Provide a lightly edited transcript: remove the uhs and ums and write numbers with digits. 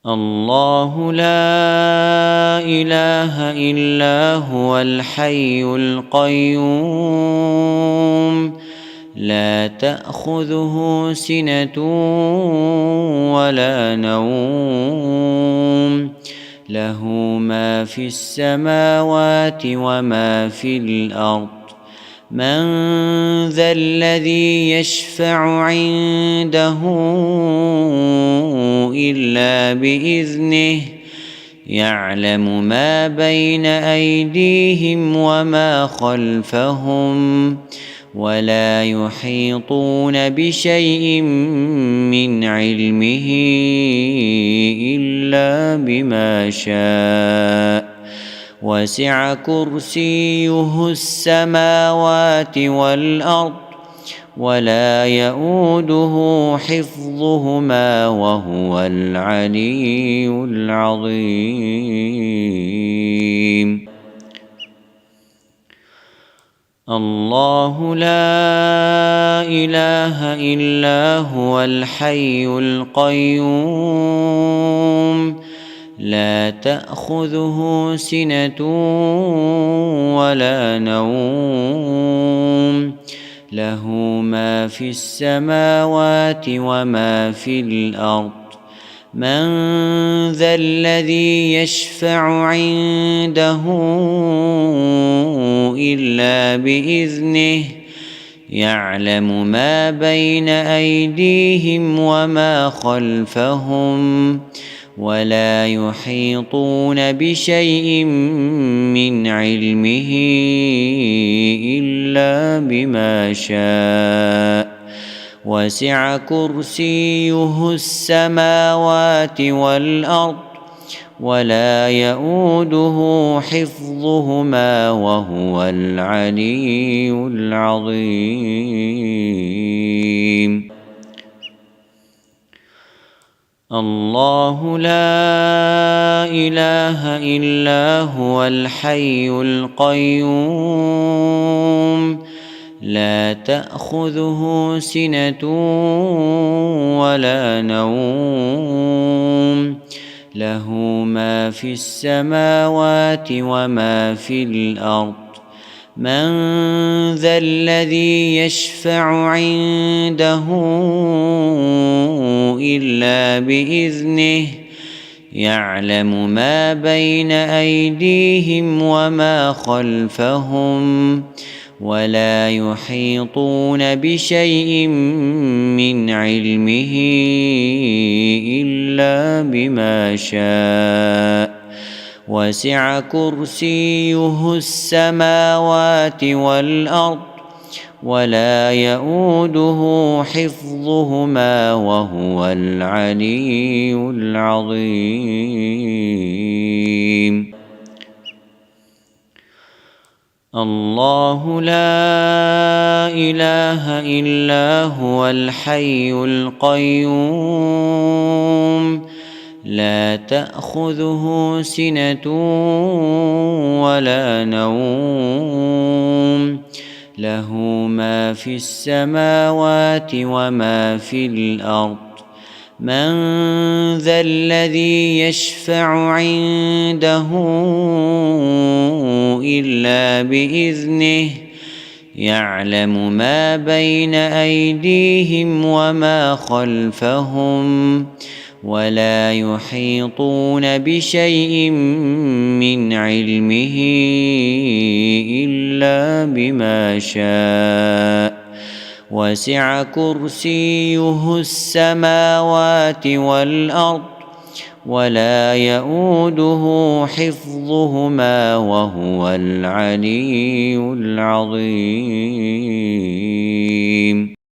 الله لا إله إلا هو الحي القيوم لا تأخذه سنة ولا نوم له ما في السماوات وما في الأرض من ذا الذي يشفع عنده إلا بإذنه يعلم ما بين أيديهم وما خلفهم ولا يحيطون بشيء من علمه إلا بما شاء وسع كرسيه السماوات والأرض ولا يئوده حفظهما وهو العلي العظيم الله لا إله إلا هو الحي القيوم لا تأخذه سنة ولا نوم له ما في السماوات وما في الأرض من ذا الذي يشفع عنده إلا بإذنه يعلم ما بين أيديهم وما خلفهم ولا يحيطون بشيء من علمه إلا بما شاء وسع كرسيه السماوات والأرض ولا يئوده حفظهما وهو العلي العظيم الله لا إله إلا هو الحي القيوم لا تأخذه سنة ولا نوم له ما في السماوات وما في الأرض من ذا الذي يشفع عنده إلا بإذنه يعلم ما بين أيديهم وما خلفهم ولا يحيطون بشيء من علمه إلا بما شاء وسع كرسيه السماوات والأرض ولا يئوده حفظهما وهو العلي العظيم الله لا إله إلا هو الحي القيوم لا تأخذه سنة ولا نوم له ما في السماوات وما في الأرض من ذا الذي يشفع عنده إلا بإذنه يعلم ما بين أيديهم وما خلفهم ولا يحيطون بشيء من علمه إلا بما شاء وسع كرسيه السماوات والأرض ولا يئوده حفظهما وهو العلي العظيم